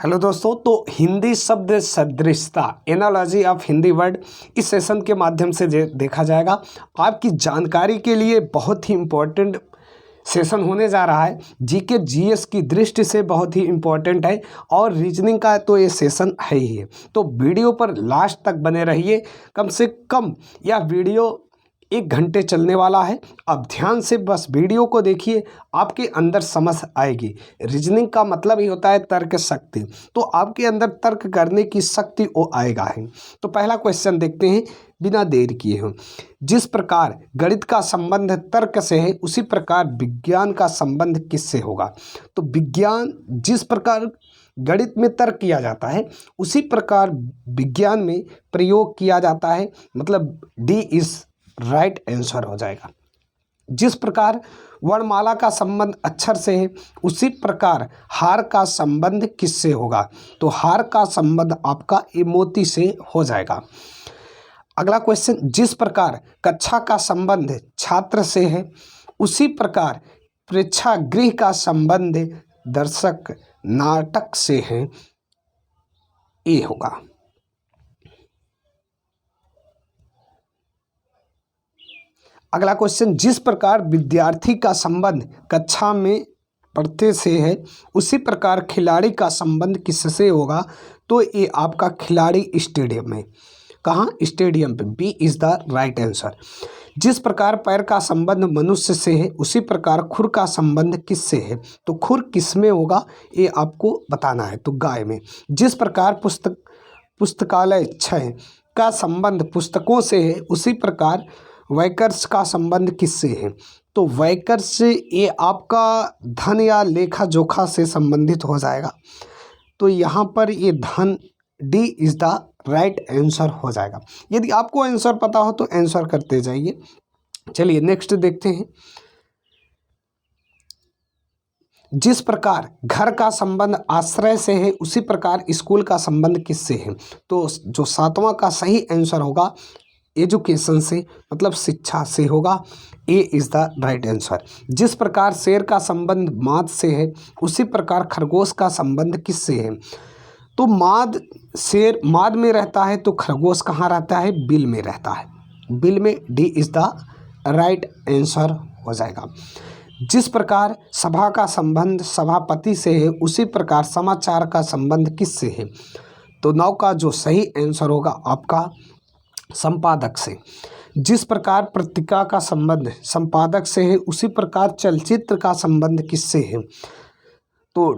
Hello दोस्तों, तो हिंदी शब्द सदृशता एनालॉजी ऑफ हिंदी वर्ड इस सेशन के माध्यम से देखा जाएगा। आपकी जानकारी के लिए बहुत ही इम्पोर्टेंट सेशन होने जा रहा है। जीके जीएस की दृष्टि से बहुत ही इम्पोर्टेंट है और रीजनिंग का तो ये सेशन है ही है। तो वीडियो पर लास्ट तक बने रहिए। कम से कम यह वीडियो 1 घंटे चलने वाला है। अब ध्यान से बस वीडियो को देखिए, आपके अंदर समझ आएगी। रीजनिंग का मतलब ही होता है तर्क शक्ति, तो आपके अंदर तर्क करने की शक्ति वो आएगा है। तो पहला क्वेश्चन देखते हैं बिना देर किए हो। जिस प्रकार गणित का संबंध तर्क से है, उसी प्रकार विज्ञान का संबंध किससे होगा? तो विज्ञान जिस प्रकार गणित में तर्क किया जाता है, उसी प्रकार विज्ञान में प्रयोग किया जाता है। मतलब डी इज राइट आंसर हो जाएगा। जिस प्रकार वर्णमाला का संबंध अक्षर से है, उसी प्रकार हार का संबंध किससे होगा? तो हार का संबंध आपका मोती से हो जाएगा। अगला क्वेश्चन, जिस प्रकार कक्षा का संबंध छात्र से है, उसी प्रकार प्रेक्षागृह का संबंध दर्शक नाटक से है, ये होगा। अगला क्वेश्चन, जिस प्रकार विद्यार्थी का संबंध कक्षा में पढ़ते से है, उसी प्रकार खिलाड़ी का संबंध किससे होगा? तो ये आपका खिलाड़ी स्टेडियम में। कहाँ? स्टेडियम पे। B is the right answer. जिस प्रकार पैर का संबंध मनुष्य से है, उसी प्रकार खुर का संबंध किससे है? तो खुर किस में होगा, ये आपको बताना है। तो गाय में। जिस प्रकार पुस्तकालय क्षय का संबंध पुस्तकों से है, उसी प्रकार वैकर्ष का संबंध किससे है? तो वैकर्ष ये आपका धन या लेखा जोखा से संबंधित हो जाएगा। तो यहाँ पर ये धन, D is the right answer हो जाएगा। यदि आपको आंसर पता हो तो आंसर करते जाइए। चलिए नेक्स्ट देखते हैं। जिस प्रकार घर का संबंध आश्रय से है, उसी प्रकार स्कूल का संबंध किससे है? तो जो 7वां का सही आंसर होगा एजुकेशन से, मतलब शिक्षा से होगा। ए इज द राइट आंसर। जिस प्रकार शेर का संबंध माद से है, उसी प्रकार खरगोश का संबंध किससे है? तो शेर माद में रहता है, तो खरगोश कहाँ रहता है? बिल में रहता है। बिल में। D is the right answer हो जाएगा। जिस प्रकार सभा का संबंध सभापति से है, उसी प्रकार समाचार का संबंध किससे है? तो 9 का जो सही आंसर होगा आपका संपादक से। जिस प्रकार पत्रिका का संबंध संपादक से है, उसी प्रकार चलचित्र का संबंध किससे है? तो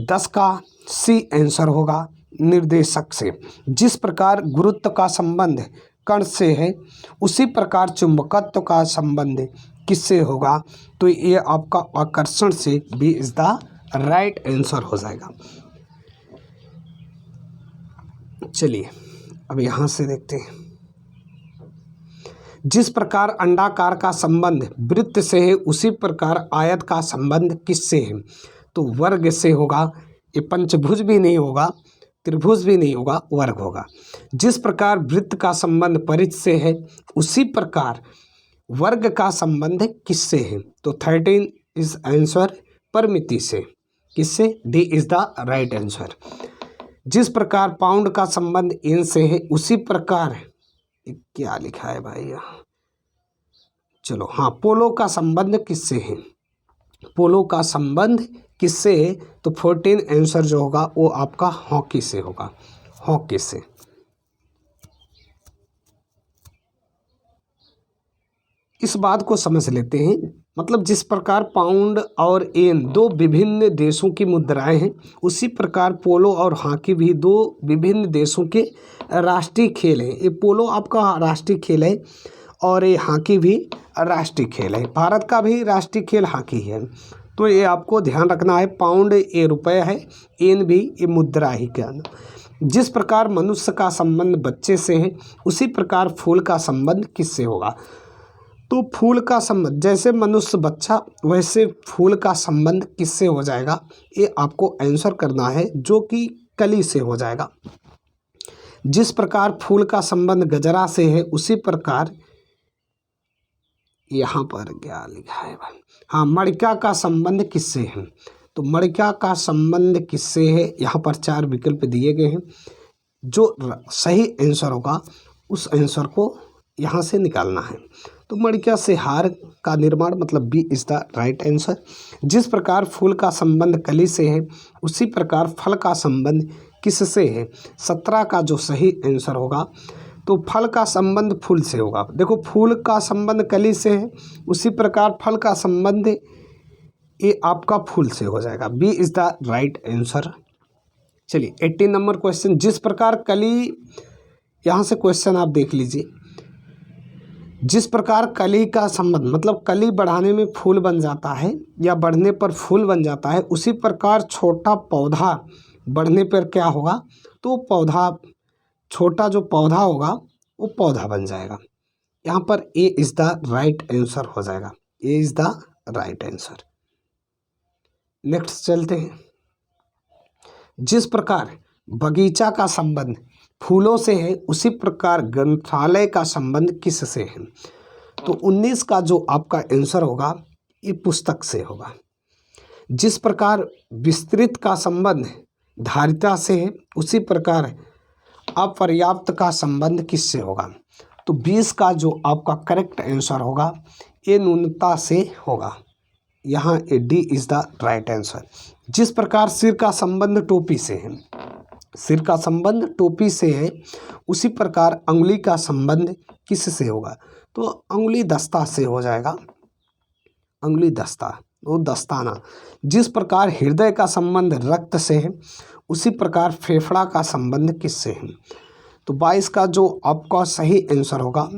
10 का सी आंसर होगा निर्देशक से। जिस प्रकार गुरुत्व का संबंध कण से है, उसी प्रकार चुंबकत्व का संबंध किससे होगा? तो ये आपका आकर्षण से। B is the right answer हो जाएगा। चलिए अब यहाँ से देखते हैं। जिस प्रकार अंडाकार का संबंध वृत्त से है, उसी प्रकार आयत का संबंध किससे है? तो वर्ग से होगा। ये पंचभुज भी नहीं होगा, त्रिभुज भी नहीं होगा, वर्ग होगा। जिस प्रकार वृत्त का संबंध परिध से है, उसी प्रकार वर्ग का संबंध किससे है? तो 13 इज आंसर परिमिति से। किससे? D is the right answer. जिस प्रकार पाउंड का संबंध एन से है, उसी प्रकार क्या लिखा है भाई यहाँ? चलो हाँ, पोलो का संबंध किससे है? पोलो का संबंध किससे है? तो 14 आंसर जो होगा वो आपका हॉकी से होगा। हॉकी से। इस बात को समझ लेते हैं। मतलब जिस प्रकार पाउंड और एन 2 विभिन्न देशों की मुद्राएं हैं, उसी प्रकार पोलो और हॉकी भी 2 विभिन्न देशों के राष्ट्रीय खेल हैं। ये पोलो आपका राष्ट्रीय खेल है और ये हॉकी भी राष्ट्रीय खेल है। भारत का भी राष्ट्रीय खेल हॉकी है। तो ये आपको ध्यान रखना है। पाउंड ये रुपये है, एन भी ये मुद्रा ही का। जिस प्रकार मनुष्य का संबंध बच्चे से है, उसी प्रकार फूल का संबंध किससे होगा? तो फूल का संबंध, जैसे मनुष्य बच्चा, वैसे फूल का संबंध किससे हो जाएगा? ये आपको आंसर करना है, जो कि कली से हो जाएगा। जिस प्रकार फूल का संबंध गजरा से है, उसी प्रकार यहाँ पर क्या लिखा है भाई? हाँ, मणिका का संबंध किससे है? तो मणिका का संबंध किससे है, यहाँ पर 4 विकल्प दिए गए हैं। जो सही आंसर होगा उस आंसर को यहाँ से निकालना है। तो मणिका से हार का निर्माण, मतलब B is the right answer. जिस प्रकार फूल का संबंध कली से है उसी प्रकार फल का संबंध किससे है। 17 का जो सही आंसर होगा तो फल का संबंध फूल से होगा। देखो, फूल का संबंध कली से है उसी प्रकार फल का संबंध ये आपका फूल से हो जाएगा। B is the right answer. चलिए 18 नंबर क्वेश्चन। जिस प्रकार कली, यहाँ से क्वेश्चन आप देख लीजिए। जिस प्रकार कली का संबंध, मतलब कली बढ़ाने में फूल बन जाता है या बढ़ने पर फूल बन जाता है, उसी प्रकार छोटा पौधा बढ़ने पर क्या होगा, तो पौधा, छोटा जो पौधा होगा वो पौधा बन जाएगा। यहाँ पर A is the right answer हो जाएगा। A is the right answer. Next चलते हैं। जिस प्रकार बगीचा का संबंध फूलों से है उसी प्रकार ग्रंथालय का संबंध किससे है। तो 19 का जो आपका आंसर होगा ये पुस्तक से होगा। जिस प्रकार विस्तृत का संबंध धारिता से है उसी प्रकार अपर्याप्त का संबंध किससे होगा। तो 20 का जो आपका करेक्ट आंसर होगा ये न्यूनता से होगा। यहाँ A D is the right answer. जिस प्रकार सिर का संबंध टोपी से है, सिर का संबंध टोपी से है उसी प्रकार अंगुली का संबंध किससे होगा। तो अंगुली दस्ता से हो जाएगा। अंगुली दस्ता, वो दस्ताना। जिस प्रकार हृदय का संबंध रक्त से है उसी प्रकार फेफड़ा का संबंध किससे है। तो 22 का जो आपका सही आंसर होगा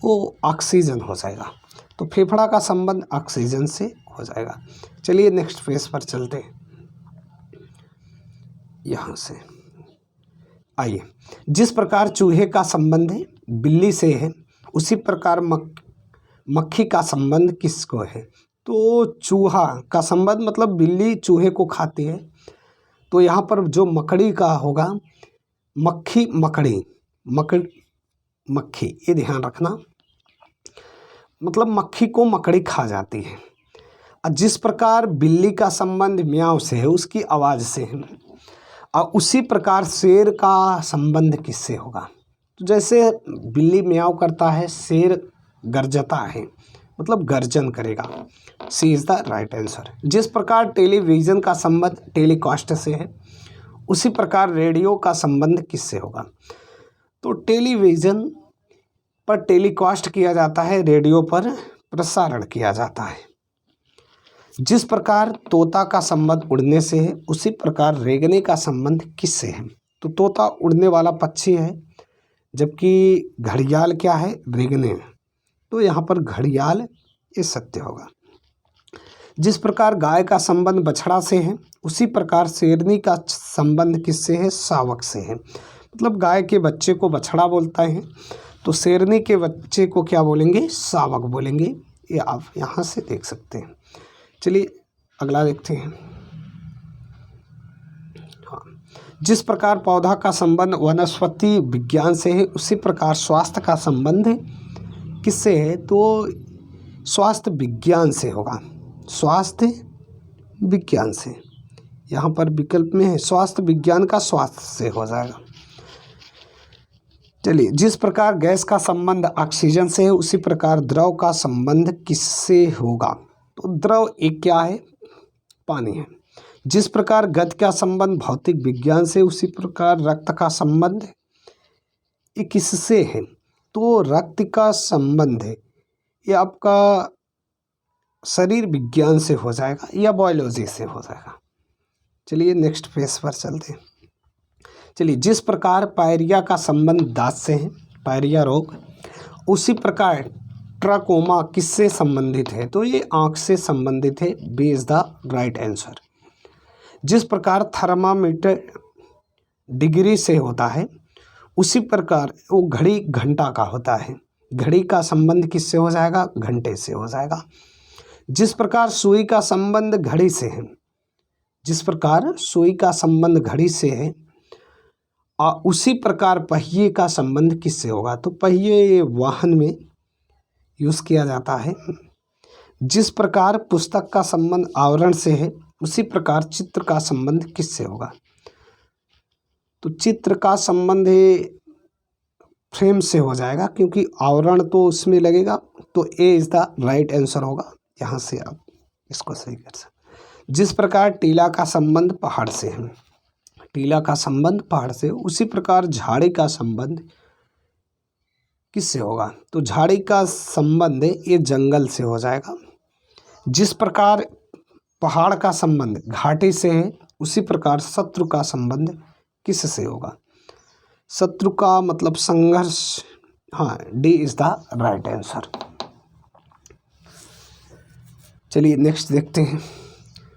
वो ऑक्सीजन हो जाएगा। तो फेफड़ा का संबंध ऑक्सीजन से हो जाएगा। चलिए नेक्स्ट पेज पर चलते हैं। यहाँ से आइए। जिस प्रकार चूहे का संबंध बिल्ली से है उसी प्रकार मक्खी का संबंध किसको है। तो चूहा का संबंध, मतलब बिल्ली चूहे को खाती है, तो यहाँ पर जो मकड़ी का होगा मक्खी, मक्खी, ये ध्यान रखना, मतलब मक्खी को मकड़ी खा जाती है। और जिस प्रकार बिल्ली का संबंध म्याऊं से है, उसकी आवाज़ से है, और उसी प्रकार शेर का संबंध किससे होगा। तो जैसे बिल्ली म्याऊं करता है, शेर गरजता है, मतलब गर्जन करेगा। सी इज़ द राइट आंसर। जिस प्रकार टेलीविज़न का संबंध टेलीकास्ट से है उसी प्रकार रेडियो का संबंध किससे होगा। तो टेलीविज़न पर टेलीकास्ट किया जाता है, रेडियो पर प्रसारण किया जाता है। जिस प्रकार तोता का संबंध उड़ने से है उसी प्रकार रेंगने का संबंध किससे है। तो तोता उड़ने वाला पक्षी है, जबकि घड़ियाल क्या है, रेंगने। तो यहाँ पर घड़ियाल ये सत्य होगा। जिस प्रकार गाय का संबंध बछड़ा से है उसी प्रकार शेरनी का संबंध किससे है, शावक से है। मतलब गाय के बच्चे को बछड़ा बोलता है, तो शेरनी के बच्चे को क्या बोलेंगे, शावक बोलेंगे। ये आप यहाँ से देख सकते हैं। चलिए अगला देखते हैं। हाँ, जिस प्रकार पौधा का संबंध वनस्पति विज्ञान से है उसी प्रकार स्वास्थ्य का संबंध किससे है। तो स्वास्थ्य विज्ञान से होगा, स्वास्थ्य विज्ञान से। यहाँ पर विकल्प में है स्वास्थ्य विज्ञान का स्वास्थ्य से हो जाएगा। चलिए, जिस प्रकार गैस का संबंध ऑक्सीजन से है उसी प्रकार द्रव का संबंध किससे होगा। तो द्रव एक क्या है, पानी है। जिस प्रकार गति का संबंध भौतिक विज्ञान से उसी प्रकार रक्त का संबंध ये किससे है। तो रक्त का संबंध है ये आपका शरीर विज्ञान से हो जाएगा या बायोलॉजी से हो जाएगा। चलिए नेक्स्ट पेज पर चलते हैं। चलिए, जिस प्रकार पायरिया का संबंध दांत से है, पायरिया रोग, उसी प्रकार ट्राकोमा किससे संबंधित है। तो ये आँख से संबंधित है। B is the right answer. जिस प्रकार थर्मामीटर डिग्री से होता है उसी प्रकार वो घड़ी घंटा का होता है। घड़ी का संबंध किससे हो जाएगा, घंटे से हो जाएगा। जिस प्रकार सुई का संबंध घड़ी से है, जिस प्रकार सुई का संबंध घड़ी से है और उसी प्रकार पहिए का संबंध किससे होगा। तो पहिए वाहन में यूज़ किया जाता है। जिस प्रकार पुस्तक का संबंध आवरण से है उसी प्रकार चित्र का संबंध किससे होगा? तो चित्र का संबंध फ्रेम से हो जाएगा, क्योंकि आवरण तो उसमें लगेगा। तो A is the right answer होगा। यहाँ से आप इसको सही कर सकते। जिस प्रकार टीला का संबंध पहाड़ से है, टीला का संबंध पहाड़ से, उसी प्रकार झाड़ी का संबंध किससे होगा? तो झाड़ी का संबंध ये जंगल से हो जाएगा। जिस प्रकार पहाड़ का संबंध घाटी से है, उसी प्रकार शत्रु का संबंध किससे होगा? शत्रु का मतलब संघर्ष। हाँ, D is the right answer. चलिए नेक्स्ट देखते हैं।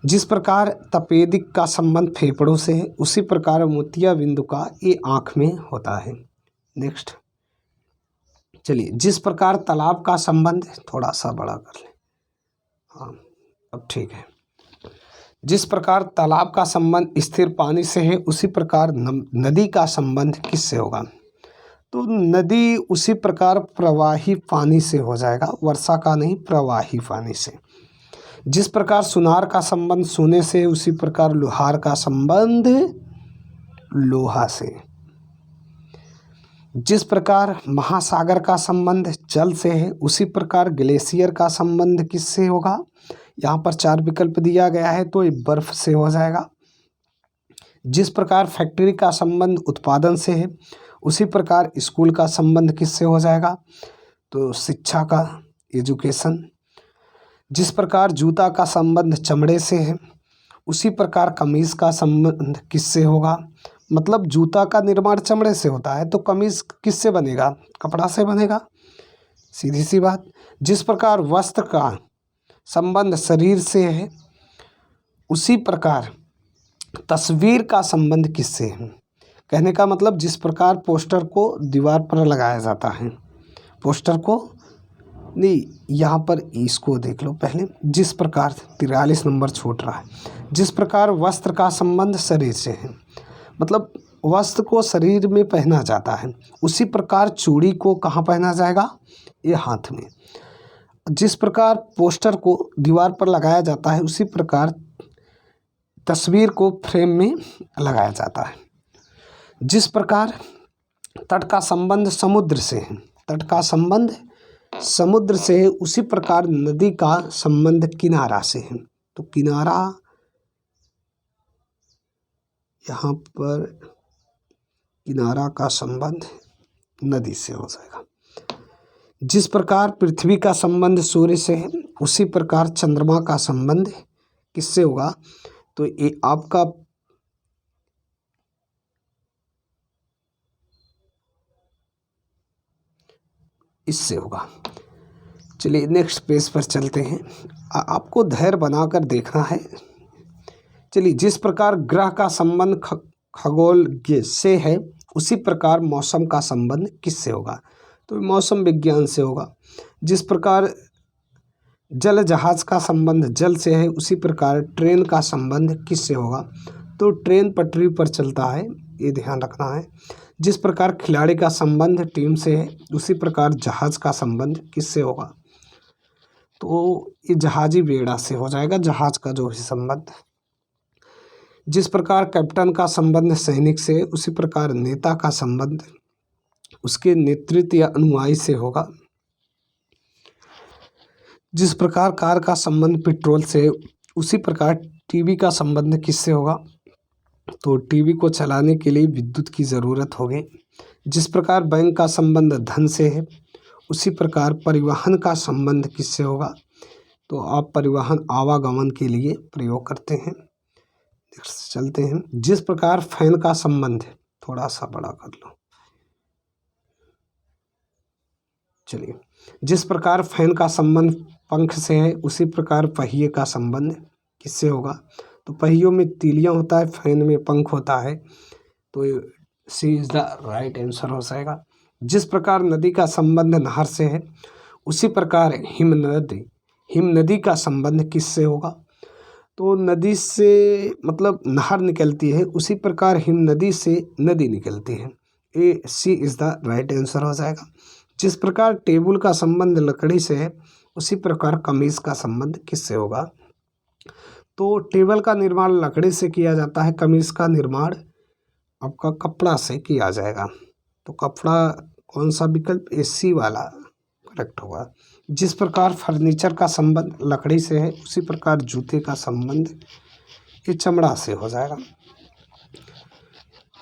जिस प्रकार तपेदिक का संबंध फेफड़ों से है, उसी प्रकार मोतिया बिंदु का ये आँख में होता है। नेक्स्ट चलिए, जिस प्रकार तालाब का संबंध, थोड़ा सा बड़ा कर लें, हाँ अब ठीक है। जिस प्रकार तालाब का संबंध स्थिर पानी से है, उसी प्रकार नदी का संबंध किससे होगा? तो नदी उसी प्रकार प्रवाही पानी से हो जाएगा, वर्षा का नहीं, प्रवाही पानी से। जिस प्रकार सुनार का संबंध सोने से, उसी प्रकार लोहार का संबंध लोहा से। जिस प्रकार महासागर का संबंध जल से है, उसी प्रकार ग्लेशियर का संबंध किससे होगा? यहाँ पर 4 विकल्प दिया गया है, तो ये बर्फ से हो जाएगा। जिस प्रकार फैक्ट्री का संबंध उत्पादन से है, उसी प्रकार स्कूल का संबंध किससे हो जाएगा? तो शिक्षा का, एजुकेशन। जिस प्रकार जूता का संबंध चमड़े से है, उसी प्रकार कमीज का संबंध किससे होगा? मतलब जूता का निर्माण चमड़े से होता है, तो कमीज किससे बनेगा? कपड़ा से बनेगा, सीधी सी बात। जिस प्रकार वस्त्र का संबंध शरीर से है, उसी प्रकार तस्वीर का संबंध किससे है? कहने का मतलब जिस प्रकार पोस्टर को दीवार पर लगाया जाता है, पोस्टर को नहीं, यहाँ पर इसको देख लो पहले। जिस प्रकार 43 नंबर छूट रहा है। जिस प्रकार वस्त्र का संबंध शरीर से है, मतलब वस्त्र को शरीर में पहना जाता है, उसी प्रकार चूड़ी को कहाँ पहना जाएगा? ये हाथ में। जिस प्रकार पोस्टर को दीवार पर लगाया जाता है, उसी प्रकार तस्वीर को फ्रेम में लगाया जाता है। जिस प्रकार तट का संबंध समुद्र से है, तट का संबंध समुद्र से है, उसी प्रकार नदी का संबंध किनारा से है। तो किनारा यहाँ पर, किनारा का संबंध नदी से हो जाएगा। जिस प्रकार पृथ्वी का संबंध सूर्य से है, उसी प्रकार चंद्रमा का संबंध किससे होगा? तो ये आपका इससे होगा। चलिए नेक्स्ट पेज पर चलते हैं। आपको धैर्य बनाकर देखना है। चलिए, जिस प्रकार ग्रह का संबंध खगोल से है, उसी प्रकार मौसम का संबंध किससे होगा? तो मौसम विज्ञान से होगा। जिस प्रकार जल जहाज का संबंध जल से है, उसी प्रकार ट्रेन का संबंध किससे होगा? तो ट्रेन पटरी पर चलता है, ये ध्यान रखना है। जिस प्रकार खिलाड़ी का संबंध टीम से है, उसी प्रकार जहाज का संबंध किससे होगा? तो ये जहाजी बेड़ा से हो जाएगा, जहाज का जो भी संबंध। जिस प्रकार कैप्टन का संबंध सैनिक से, उसी प्रकार नेता का संबंध उसके नेतृत्व या अनुयायी से होगा। जिस प्रकार कार का संबंध पेट्रोल से, उसी प्रकार टीवी का संबंध किससे होगा? तो टीवी को चलाने के लिए विद्युत की ज़रूरत होगी। जिस प्रकार बैंक का संबंध धन से है, उसी प्रकार परिवहन का संबंध किससे होगा? तो आप परिवहन आवागमन के लिए प्रयोग करते हैं। नेक्स्ट चलते हैं। जिस प्रकार फैन का संबंध, थोड़ा सा बड़ा कर लो, चलिए। जिस प्रकार फैन का संबंध पंख से है, उसी प्रकार पहिए का संबंध किससे होगा? तो पहियों में तीलियां होता है, फैन में पंख होता है, तो सी इज़ द राइट आंसर हो जाएगा। जिस प्रकार नदी का संबंध नहर से है, उसी प्रकार हिम नदी का संबंध किससे होगा? तो नदी से मतलब नहर निकलती है, उसी प्रकार हिम नदी से नदी निकलती है। ए सी इज़ द राइट आंसर हो जाएगा। जिस प्रकार टेबल का संबंध लकड़ी से है, उसी प्रकार कमीज का संबंध किससे होगा? तो टेबल का निर्माण लकड़ी से किया जाता है, कमीज का निर्माण आपका कपड़ा से किया जाएगा। तो कपड़ा कौन सा विकल्प, AC वाला करेक्ट होगा। जिस प्रकार फर्नीचर का संबंध लकड़ी से है, उसी प्रकार जूते का संबंध ये चमड़ा से हो जाएगा,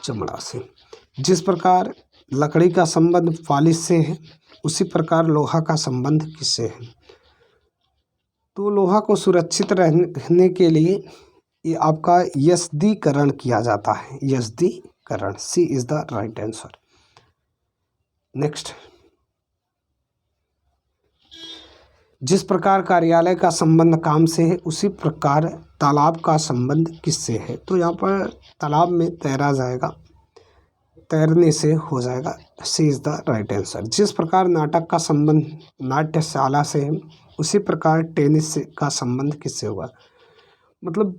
चमड़ा से। जिस प्रकार लकड़ी का संबंध पॉलिश से है, उसी प्रकार लोहा का संबंध किससे है। तो लोहा को सुरक्षित रहने के लिए ये आपका यस्दीकरण किया जाता है, यस्दीकरण। C is the right answer. Next, जिस प्रकार कार्यालय का संबंध काम से है, उसी प्रकार तालाब का संबंध किससे है। तो यहाँ पर तालाब में तैरा जाएगा, तैरने से हो जाएगा। सी इज द राइट आंसर। जिस प्रकार नाटक का संबंध नाट्यशाला से है, उसी प्रकार टेनिस का संबंध किससे होगा। मतलब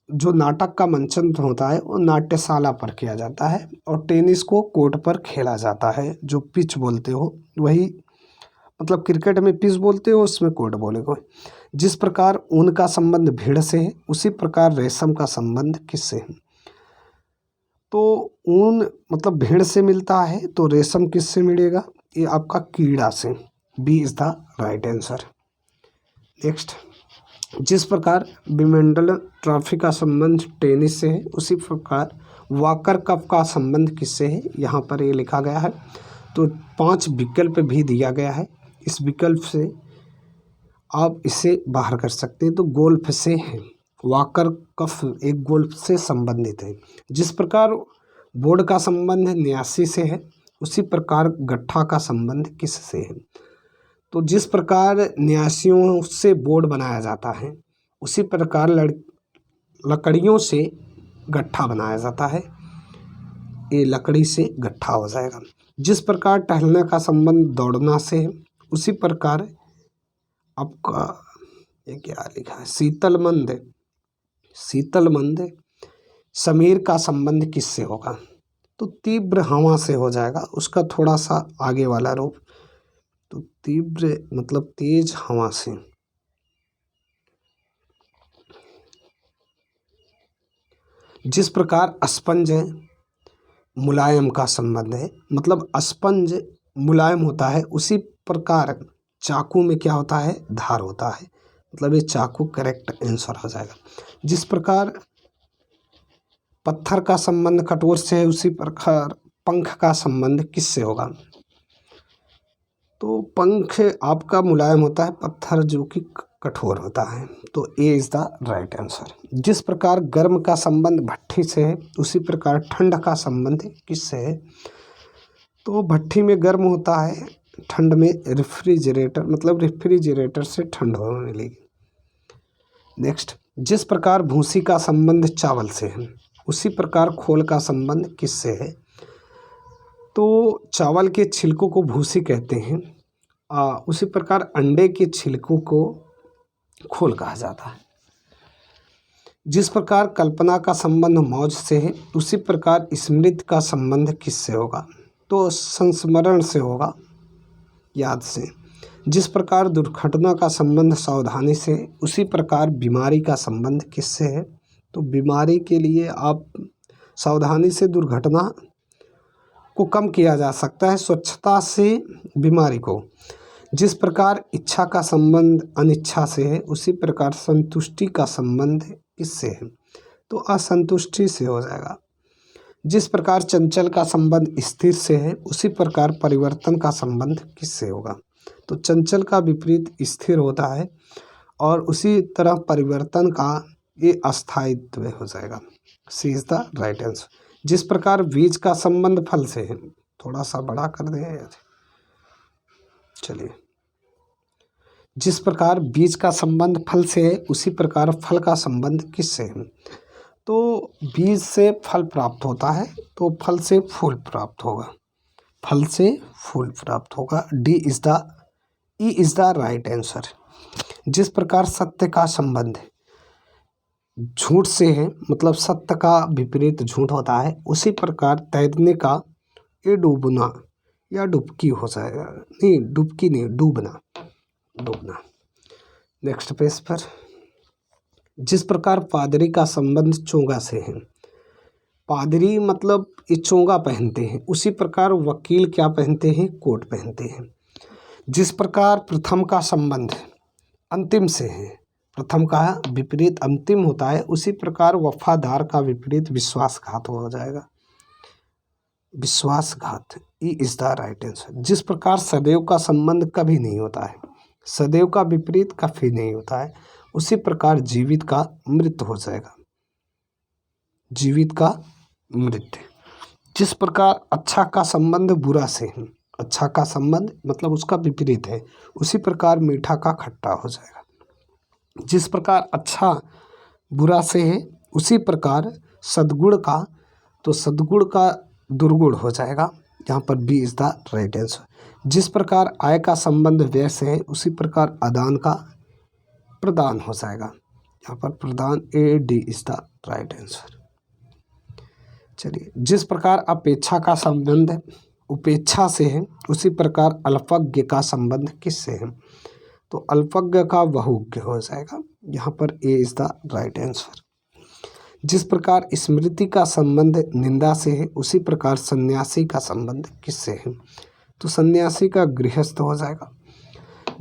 जो नाटक का मंचन होता है वो नाट्यशाला पर किया जाता है, और टेनिस को कोर्ट पर खेला जाता है, जो पिच बोलते हो वही, मतलब क्रिकेट में पिच बोलते हो, उसमें कोर्ट बोलेगा। जिस प्रकार ऊन का संबंध भेड़ से है, उसी प्रकार रेशम का संबंध किससे है। तो ऊन मतलब भेड़ से मिलता है, तो रेशम किससे मिलेगा, ये आपका कीड़ा से। B is the right answer. Next, जिस प्रकार विंबलडन ट्रॉफी का संबंध टेनिस से है, उसी प्रकार वॉकर कप का संबंध किससे है, यहाँ पर ये लिखा गया है। तो 5 विकल्प भी दिया गया है, इस विकल्प से आप इसे बाहर कर सकते हैं। तो गोल्फ से है, वॉकर कप एक गोल्फ से संबंधित है। जिस प्रकार बोर्ड का संबंध न्यासी से है, उसी प्रकार गट्ठा का संबंध किससे है। तो जिस प्रकार न्यासियों से बोर्ड बनाया जाता है, उसी प्रकार लकड़ियों से गट्ठा बनाया जाता है, ये लकड़ी से गट्ठा हो जाएगा। जिस प्रकार टहलने का संबंध दौड़ना से है, उसी प्रकार आपका ये क्या लिखा है, शीतलमंद समीर का संबंध किससे होगा। तो तीव्र हवा से हो जाएगा, उसका थोड़ा सा आगे वाला रूप। तो तीव्र मतलब तेज हवा से। जिस प्रकार स्पंज मुलायम का संबंध है, मतलब स्पंज मुलायम होता है, उसी प्रकार चाकू में क्या होता है, धार होता है, मतलब ये चाकू करेक्ट आंसर हो जाएगा। जिस प्रकार पत्थर का संबंध कठोर से है, उसी प्रकार पंख का संबंध किससे होगा। तो पंख आपका मुलायम होता है, पत्थर जो कि कठोर होता है। तो ए इज द राइट आंसर। जिस प्रकार गर्म का संबंध भट्ठी से है, उसी प्रकार ठंड का संबंध किससे है। तो भट्ठी में गर्म होता है, ठंड में रेफ्रिजरेटर, मतलब रेफ्रिजरेटर से ठंड मिलेगी। नेक्स्ट, जिस प्रकार भूसी का संबंध चावल से है, उसी प्रकार खोल का संबंध किससे है। तो चावल के छिलकों को भूसी कहते हैं, उसी प्रकार अंडे के छिलकों को खोल कहा जाता है। जिस प्रकार कल्पना का संबंध मौज से है, उसी प्रकार स्मृति का संबंध किससे होगा। तो संस्मरण से होगा, याद से। जिस प्रकार दुर्घटना का संबंध सावधानी से, उसी प्रकार बीमारी का संबंध किससे है। तो बीमारी के लिए आप सावधानी से दुर्घटना को कम किया जा सकता है, स्वच्छता से बीमारी को। जिस प्रकार इच्छा का संबंध अनिच्छा से है, उसी प्रकार संतुष्टि का संबंध किससे है। तो असंतुष्टि से हो जाएगा। जिस प्रकार चंचल का संबंध स्थिर से है, उसी प्रकार परिवर्तन का संबंध किससे होगा। तो चंचल का विपरीत स्थिर होता है, और उसी तरह परिवर्तन का ये अस्थायित्व हो जाएगा। सी इज द राइट आंसर। जिस प्रकार बीज का संबंध फल से है, थोड़ा सा बड़ा कर दें यार, चलिए। जिस प्रकार बीज का संबंध फल से है, उसी प्रकार फल का संबंध किससे है। तो बीज से फल प्राप्त होता है, तो फल से फूल प्राप्त होगा, फल से फूल प्राप्त होगा। D is the right answer. जिस प्रकार सत्य का संबंध झूठ से है, मतलब सत्य का विपरीत झूठ होता है, उसी प्रकार तैरने का ये डूबना या डुबकी हो जाएगा। नहीं, डुबकी नहीं, डूबना। नेक्स्ट पेज पर जिस प्रकार पादरी का संबंध चोंगा से है, पादरी मतलब ये चोंगा पहनते हैं, उसी प्रकार वकील क्या पहनते हैं, कोट पहनते हैं। जिस प्रकार प्रथम का संबंध अंतिम से है, प्रथम का विपरीत अंतिम होता है, उसी प्रकार वफादार का विपरीत विश्वासघात हो जाएगा, विश्वासघात। E is the right answer. जिस प्रकार सदैव का संबंध कभी नहीं होता है, सदैव का विपरीत कभी नहीं होता है, उसी प्रकार जीवित का मृत हो जाएगा, जीवित का मृत। जिस प्रकार अच्छा का संबंध बुरा से है, अच्छा का संबंध मतलब उसका विपरीत है, उसी प्रकार मीठा का खट्टा हो जाएगा। जिस प्रकार अच्छा बुरा से है, उसी प्रकार सद्गुण का, तो सद्गुण का दुर्गुण हो जाएगा, यहाँ पर B is the right answer. जिस प्रकार आय का संबंध व्यय से है, उसी प्रकार आदान का प्रदान हो जाएगा, यहाँ पर प्रदान, A D is the right answer. चलिए, जिस प्रकार अपेक्षा का संबंध उपेक्षा से है, उसी प्रकार अल्पज्ञ का संबंध किससे है, तो अल्पज्ञ का बहुज्ञ हो जाएगा, यहाँ पर ए इज द राइट आंसर। जिस प्रकार स्मृति का संबंध निंदा से है, उसी प्रकार सन्यासी का संबंध किससे है, तो सन्यासी का गृहस्थ हो जाएगा।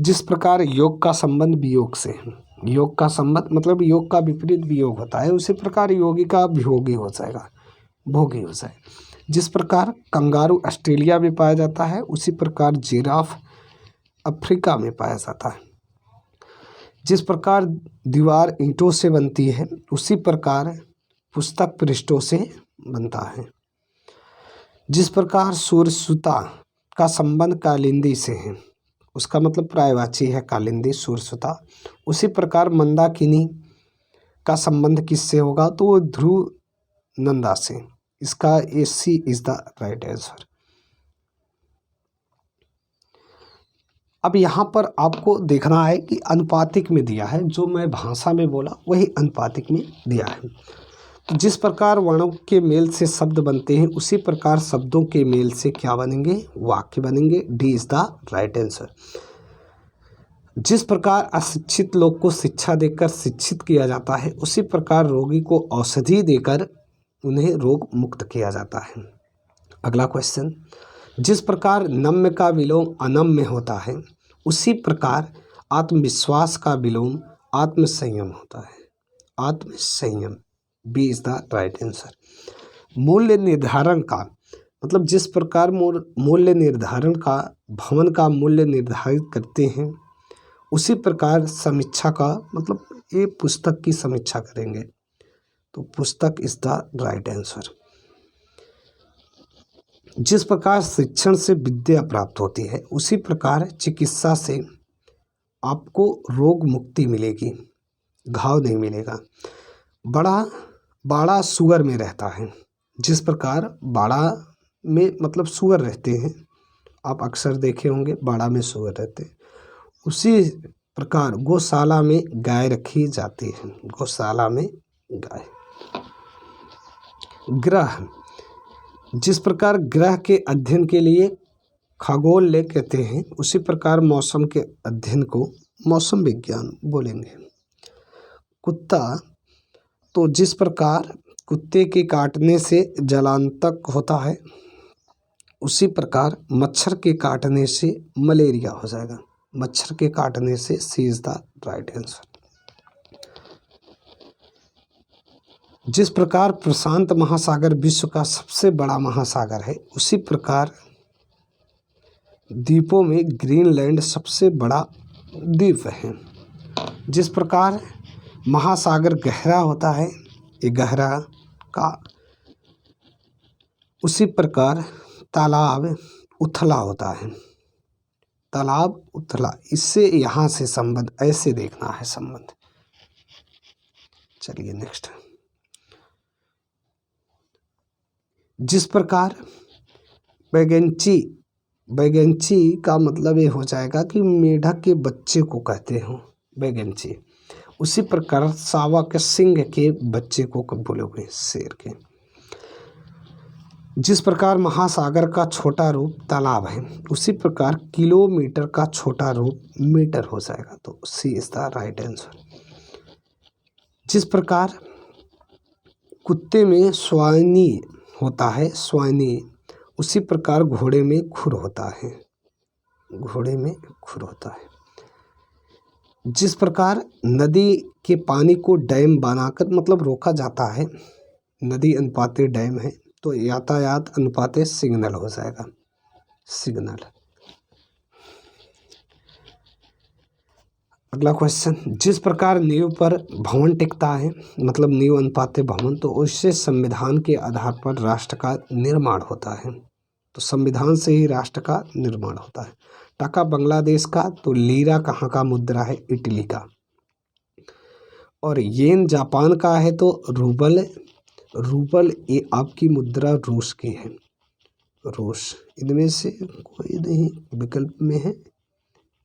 जिस प्रकार योग का संबंध वियोग से है, योग का संबंध मतलब योग का विपरीत वियोग होता है, उसी प्रकार योगी का वियोगी हो जाएगा, भोगी हो जाए। जिस प्रकार कंगारू ऑस्ट्रेलिया में पाया जाता है, उसी प्रकार जिराफ अफ्रीका में पाया जाता है। जिस प्रकार दीवार ईंटों से बनती है, उसी प्रकार पुस्तक पृष्ठों से बनता है। जिस प्रकार सूर्यसुता का संबंध कालिंदी से है, उसका मतलब पर्यायवाची है कालिंदी सूर्यसुता, उसी प्रकार मंदाकिनी का संबंध किससे होगा, तो वो ध्रुव नंदा से, इसका ए सी इज द राइट आंसर। अब यहाँ पर आपको देखना है कि अनुपातिक में दिया है, जो मैं भाषा में बोला वही अनुपातिक में दिया है। तो जिस प्रकार वर्णों के मेल से शब्द बनते हैं, उसी प्रकार शब्दों के मेल से क्या बनेंगे, वाक्य बनेंगे, D is the right answer. जिस प्रकार अशिक्षित लोग को शिक्षा देकर शिक्षित किया जाता है, उसी प्रकार रोगी को औषधि देकर उन्हें रोग मुक्त किया जाता है। अगला क्वेश्चन, जिस प्रकार नम्य का विलोम अनम्य होता है, उसी प्रकार आत्मविश्वास का विलोम आत्मसंयम होता है, आत्मसंयम, B is the right answer. मूल्य निर्धारण का मतलब जिस प्रकार मूल्य निर्धारण का भवन का मूल्य निर्धारित करते हैं, उसी प्रकार समीक्षा का मतलब ये पुस्तक की समीक्षा करेंगे, तो पुस्तक इज द राइट आंसर। जिस प्रकार शिक्षण से विद्या प्राप्त होती है, उसी प्रकार चिकित्सा से आपको रोग मुक्ति मिलेगी, घाव नहीं मिलेगा। बाड़ा सुअर में रहता है, जिस प्रकार बाड़ा में मतलब सुअर रहते हैं, आप अक्सर देखे होंगे बाड़ा में सुअर रहते हैं, उसी प्रकार गौशाला में गाय रखी जाती है, गौशाला में गाय। ग्रह, जिस प्रकार ग्रह के अध्ययन के लिए खगोल ले कहते हैं, उसी प्रकार मौसम के अध्ययन को मौसम विज्ञान बोलेंगे। कुत्ता, तो जिस प्रकार कुत्ते के काटने से जलांतक होता है, उसी प्रकार मच्छर के काटने से मलेरिया हो जाएगा, मच्छर के काटने से, सी इज द राइट आंसर। जिस प्रकार प्रशांत महासागर विश्व का सबसे बड़ा महासागर है, उसी प्रकार द्वीपों में ग्रीनलैंड सबसे बड़ा द्वीप है। जिस प्रकार महासागर गहरा होता है, ये गहरा का, उसी प्रकार तालाब उथला होता है, तालाब उथला, इससे यहाँ से संबंध ऐसे देखना है संबंध। चलिए नेक्स्ट, जिस प्रकार बैगंची का मतलब ये हो जाएगा कि मेढक के बच्चे को कहते हो बैगंची, उसी प्रकार सावा के सिंह के बच्चे को कब बोलोगे, शेर के। जिस प्रकार महासागर का छोटा रूप तालाब है, उसी प्रकार किलोमीटर का छोटा रूप मीटर हो जाएगा, तो सी इज द राइट आंसर। जिस प्रकार कुत्ते में स्वाइनी होता है, स्वाइनी, उसी प्रकार घोड़े में खुर होता है, घोड़े में खुर होता है। जिस प्रकार नदी के पानी को डैम बनाकर मतलब रोका जाता है, नदी अनुपाते डैम है, तो यातायात अनुपाते सिग्नल हो जाएगा, सिग्नल। अगला क्वेश्चन, जिस प्रकार नींव पर भवन टिकता है मतलब नींव अनुपाते भवन, तो उससे संविधान के आधार पर राष्ट्र का निर्माण होता है, तो संविधान से ही राष्ट्र का निर्माण होता है। टका बांग्लादेश का, तो लीरा कहाँ का मुद्रा है, इटली का। और येन जापान का है, तो रूबल, रूबल ये आपकी मुद्रा रूस की है, रूस। इनमें से कोई नहीं विकल्प में है,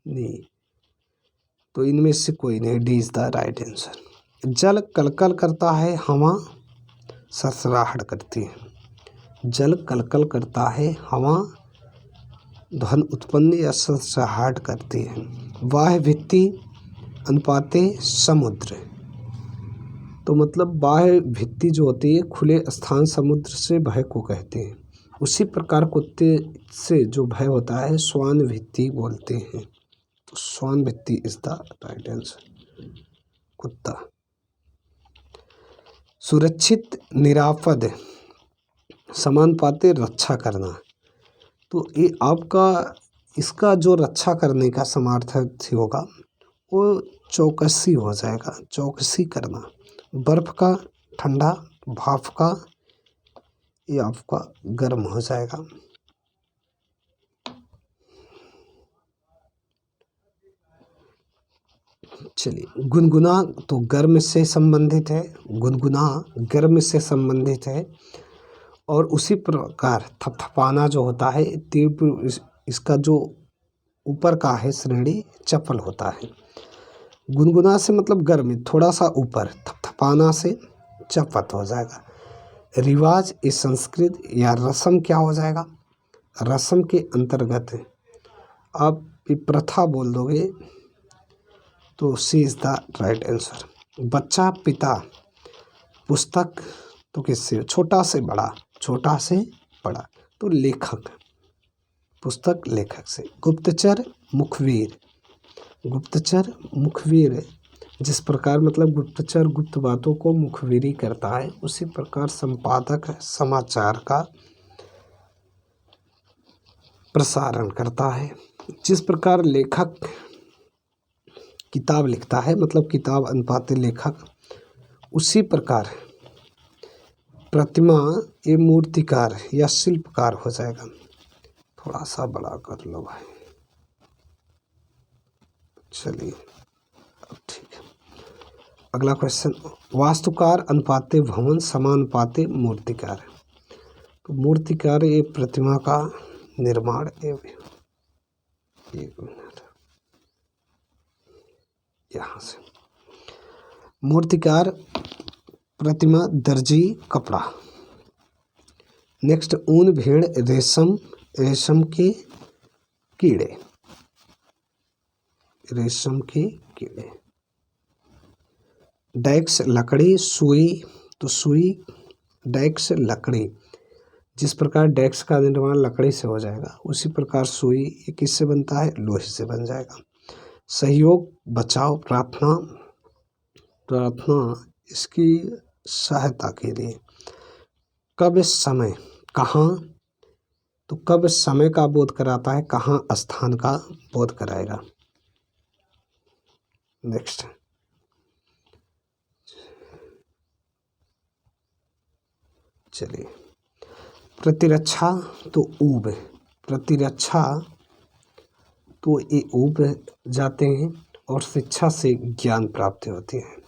नहीं, तो इनमें से कोई नहीं, D is the right answer. जल कलकल करता है, हवा सरसराहट करती है। जल कलकल करता है, हवा ध्वनि उत्पन्न या सरसराहट करती है। बाह्य भित्ति अनुपाते समुद्र, तो मतलब बाह्य भित्ति जो होती है खुले स्थान समुद्र से भय को कहते हैं। उसी प्रकार कुत्ते से जो भय होता है श्वान भित्ति बोलते हैं, तो श्वान भित्ति इज द राइट आंसर, कुत्ता। सुरक्षित निरापद समानुपाते रक्षा करना, तो ये आपका इसका जो रक्षा करने का समार्थक होगा वो चौकसी हो जाएगा, चौकसी करना। बर्फ का ठंडा, भाप का ये आपका गर्म हो जाएगा। चलिए, गुनगुना तो गर्म से संबंधित है, गुनगुना गर्म से संबंधित है। और उसी प्रकार थपथपाना जो होता है तीव्र, इसका जो ऊपर का है श्रेणी चपल होता है। गुनगुना से मतलब गर्मी थोड़ा सा ऊपर, थपथपाना से चपत हो जाएगा। रिवाज इस संस्कृत या रस्म क्या हो जाएगा, रस्म के अंतर्गत आप प्रथा बोल दोगे तो सी इज द राइट आंसर। बच्चा पिता, पुस्तक तो किससे, छोटा से बड़ा, छोटा से बड़ा, तो लेखक, पुस्तक लेखक से। गुप्तचर मुखबिर, गुप्तचर मुखबिर, जिस प्रकार मतलब गुप्तचर गुप्त बातों को मुखबिरी करता है, उसी प्रकार संपादक समाचार का प्रसारण करता है। जिस प्रकार लेखक किताब लिखता है मतलब किताब अनुपाते लेखक, उसी प्रकार प्रतिमा ये मूर्तिकार या शिल्पकार हो जाएगा। थोड़ा सा बड़ा कर लो भाई, चलिए अब ठीक है। अगला क्वेश्चन, वास्तुकार अनुपाते भवन समानुपाते मूर्तिकार, तो मूर्तिकार ये प्रतिमा का निर्माण, एक मिनट यहाँ से, मूर्तिकार प्रतिमा, दर्जी कपड़ा। नेक्स्ट, ऊन भेड़ रेशम, रेशम के कीड़े, रेशम के कीड़े। डेस्क लकड़ी, सुई, तो सुई डेस्क लकड़ी, जिस प्रकार डेस्क का निर्माण लकड़ी से हो जाएगा उसी प्रकार सुई ये किससे बनता है, लोहे से बन जाएगा। सहयोग बचाव प्रार्थना, प्रार्थना इसकी सहायता के लिए। कब समय कहाँ, तो कब समय का बोध कराता है, कहाँ स्थान का बोध कराएगा। नेक्स्ट, चलिए, प्रतिरक्षा तो ऊब, प्रतिरक्षा तो ये ऊब जाते हैं, और शिक्षा से ज्ञान प्राप्ति होती है।